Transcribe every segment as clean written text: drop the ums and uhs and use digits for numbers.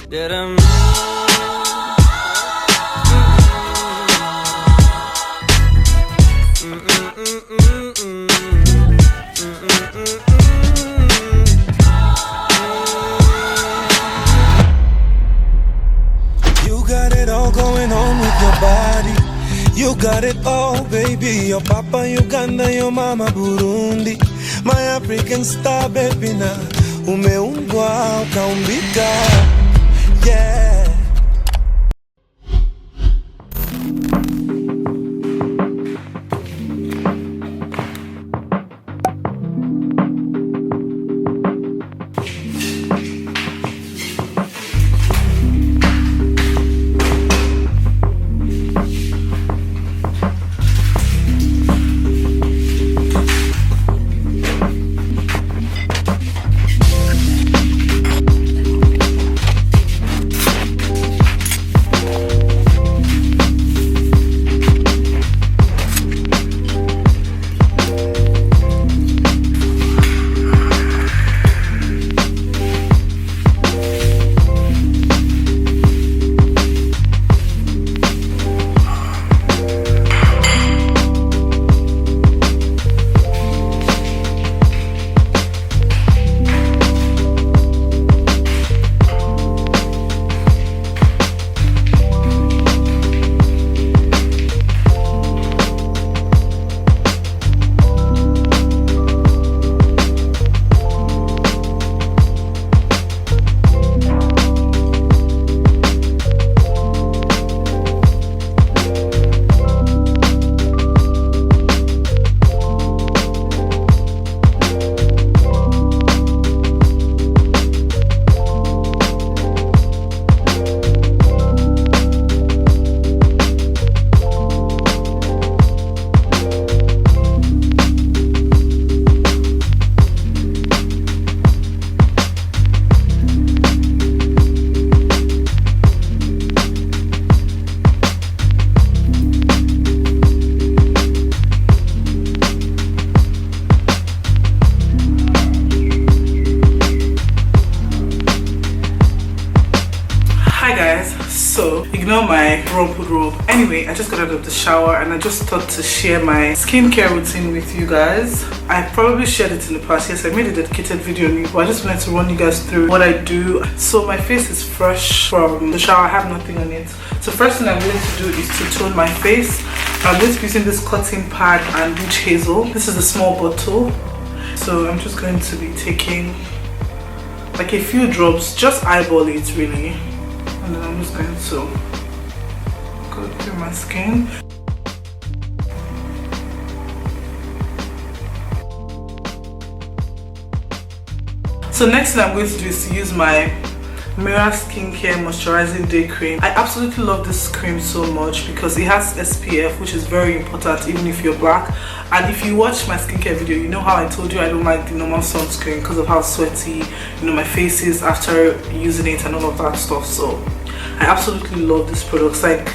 that I'm You got it all going on with your body. You got it all, baby. Your papa Uganda, your mama Burundi. My African star, baby, na umeumbwa ukaumbika. Yeah. Ignore my rumpled robe. Anyway, I just got out of the shower and I just thought to share my skincare routine with you guys. I probably shared it in the past. Yes, I made a dedicated video on it, but I just wanted to run you guys through what I do. So my face is fresh from the shower. I have nothing on it. So first thing I'm going to do is to tone my face. I'm going to be using this cotton pad and witch hazel. This is a small bottle. So I'm just going to be taking like a few drops, just eyeball it really. And then I'm just going to go through my skin. So next thing I'm going to do is to use my Mirror Skincare Moisturizing Day Cream. I absolutely love this cream so much because it has SPF, which is very important even if you're black. And if you watch my skincare video, you know how I told you I don't like the normal sunscreen because of how sweaty, you know, my face is after using it and all of that stuff. So I absolutely love this product. Like,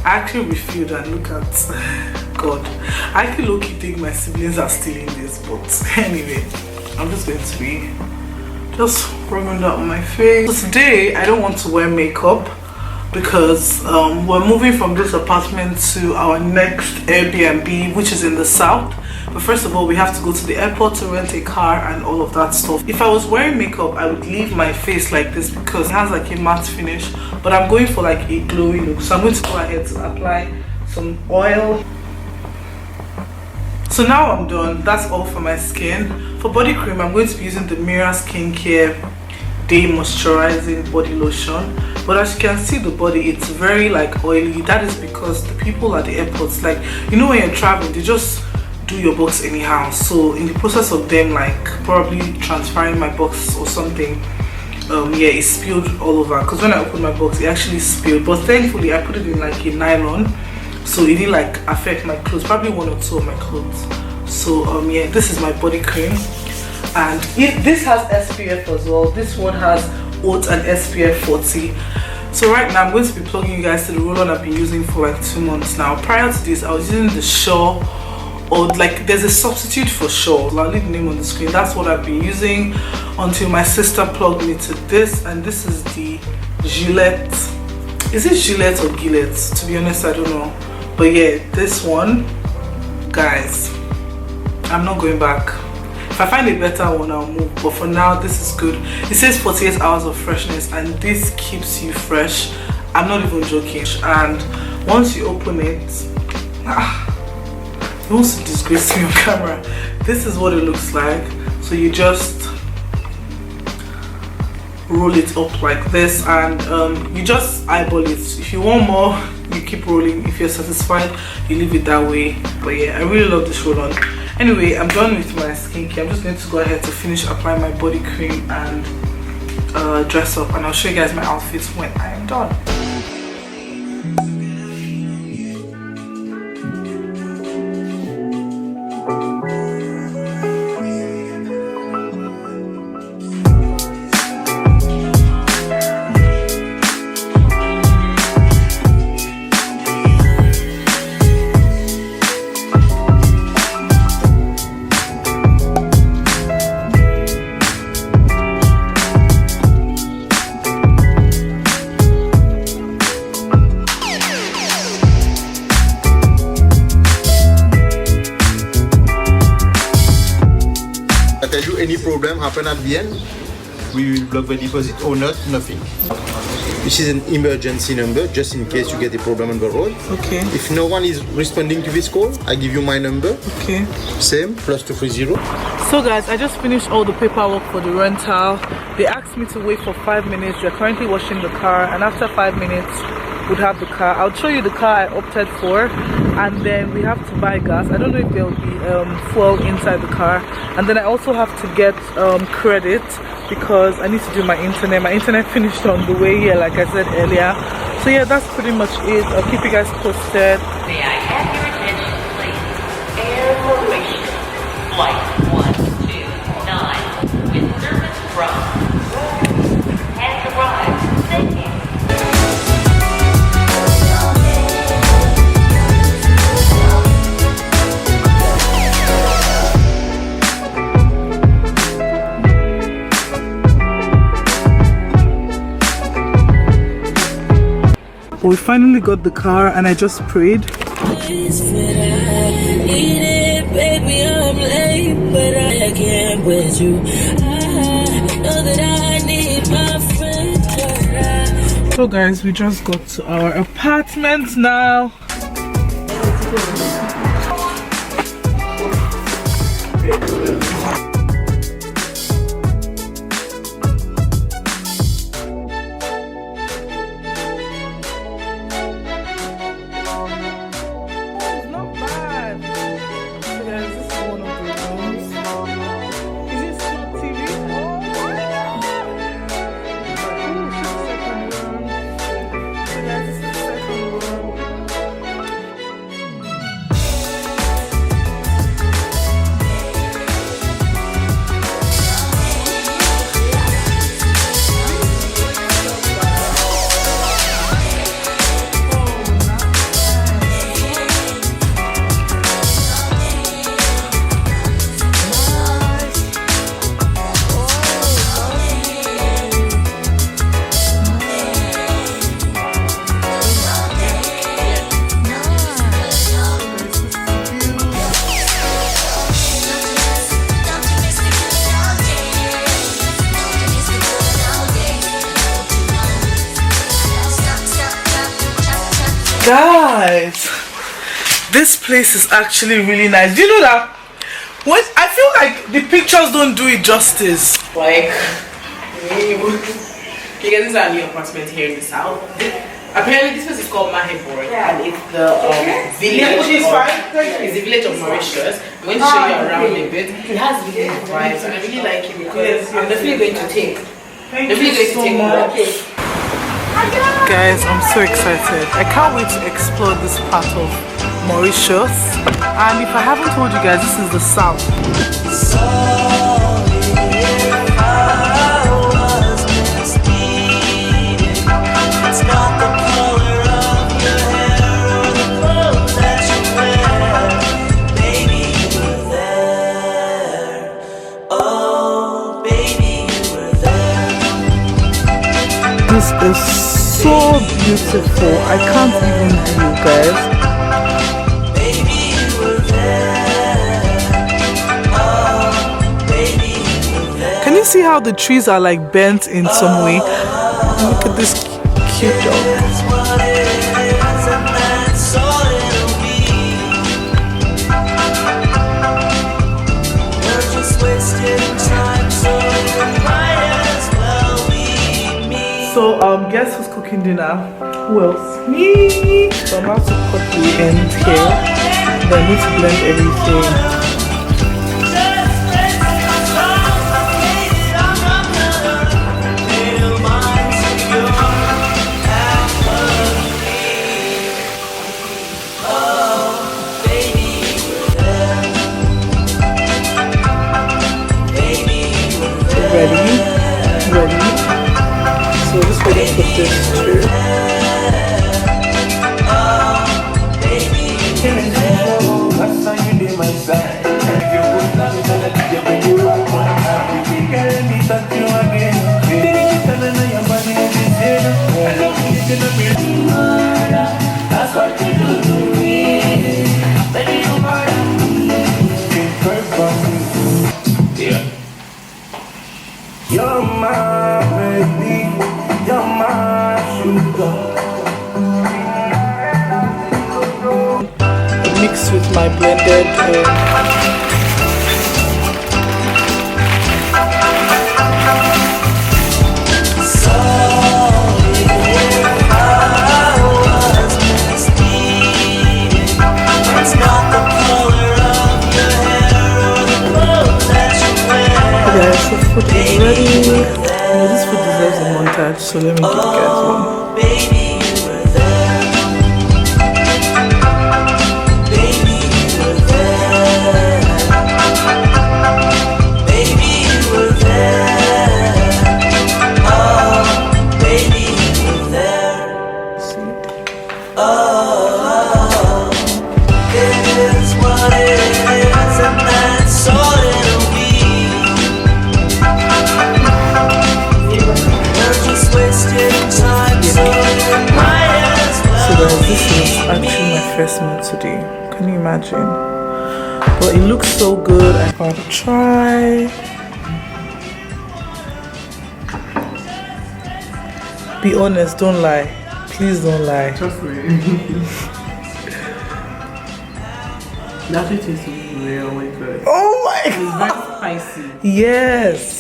I actually refilled and look at God. I actually low-key think my siblings are stealing this, but anyway, I'm just going to be just rubbing that on my face. So today I don't want to wear makeup because we're moving from this apartment to our next Airbnb, which is in the south. But first of all, we have to go to the airport to rent a car and all of that stuff. If I was wearing makeup, I would leave my face like this because it has like a matte finish, but I'm going for like a glowy look. So I'm going to go ahead to apply some oil. So now I'm done. That's all for my skin. For body cream, I'm going to be using the Mirror Skincare Day Moisturizing Body Lotion. But as you can see, the body, it's very like oily. That is because the people at the airports, like, you know, when you're traveling, they just do your box anyhow. So in the process of them like probably transferring my box or something, yeah, it spilled all over. Because when I opened my box, it actually spilled. But thankfully, I put it in like a nylon, so it didn't like affect my clothes, probably one or two of my clothes. So yeah, this is my body cream, and this has SPF as well. This one has oat and SPF 40. So right now I'm going to be plugging you guys to the roll-on I've been using for like 2 months now. Prior to this, I was using the Shaw or like there's a substitute for sure. I'll leave the name on the screen. That's what I've been using until my sister plugged me to this, and this is the Gillette. Is it Gillette or Gillette? To be honest, I don't know. But yeah, this one, guys, I'm not going back. If I find a better one, I'll move, but for now this is good. It says 48 hours of freshness, and this keeps you fresh. I'm not even joking. And once you open it, it wants to disgrace me on camera. This is what it looks like. So you just roll it up like this, and you just eyeball it. If you want more, you keep rolling. If you're satisfied, you leave it that way. But yeah, I really love this roll-on. Anyway, I'm done with my skincare. I'm just going to go ahead to finish applying my body cream and dress up, and I'll show you guys my outfits when I am done. Any problem happen at the end, we will block the deposit or not, nothing. This is an emergency number, just in case you get a problem on the road. Okay. If no one is responding to this call, I give you my number. Okay. Same, +230. So guys, I just finished all the paperwork for the rental. They asked me to wait for 5 minutes. We're currently washing the car, and after 5 minutes, we'd have the car. I'll show you the car I opted for, and then we have to buy gas. I don't know if there will be fuel inside the car, and then I also have to get credit because I need to do my internet. My internet finished on the way here, like I said earlier. So yeah, that's pretty much it. I'll keep you guys posted. May I have your attention, please? Air Mauritius, flight 129, with service from has arrived. Thank you. We finally got the car, and I just prayed. So guys, we just got to our apartment now. Guys, this place is actually really nice. Do you know that? What I feel like the pictures don't do it justice. Like, because this is our new apartment here in the south. Apparently, this place is called Mahebor, and it's the village. It's the village of Mauritius. I'm going to show you around a bit. It has really good vibes, and I really like it because I'm definitely going to take. Guys, I'm so excited. I can't wait to explore this part of Mauritius. And if I haven't told you guys, this is the south. Baby, This is so beautiful. I can't even do, guys. Can you see how the trees are like bent in some way? Look at this cute dog. So guess who's cooking dinner? Who else? Me. So I'm about to cut the ends here. Then I need to blend everything. Ready. So just waiting for this too. You're my baby, you're my sugar. Mixed with my blended guys, the food is ready. This food deserves a montage, so let me give you guys one. This is actually my first meal today. Can you imagine? But it looks so good. I gotta try. Be honest, don't lie. Please don't lie. Trust me. That actually tastes really good. Oh my It's god! very spicy. Yes.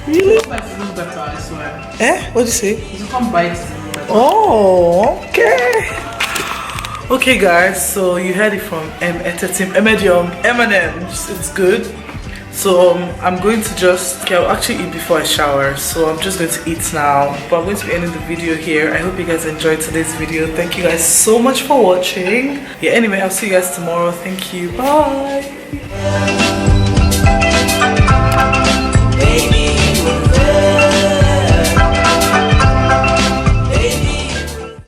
Really? It's like even better, I swear. Eh? What'd you say? You can't bite it even better. Oh, okay. Okay, guys. So you heard it from Team Emedium, M&M's. It's good. So I'm going to just. Okay, I'll actually eat before I shower. So I'm just going to eat now. But I'm going to be ending the video here. I hope you guys enjoyed today's video. Thank you guys so much for watching. Yeah. Anyway, I'll see you guys tomorrow. Thank you. Bye.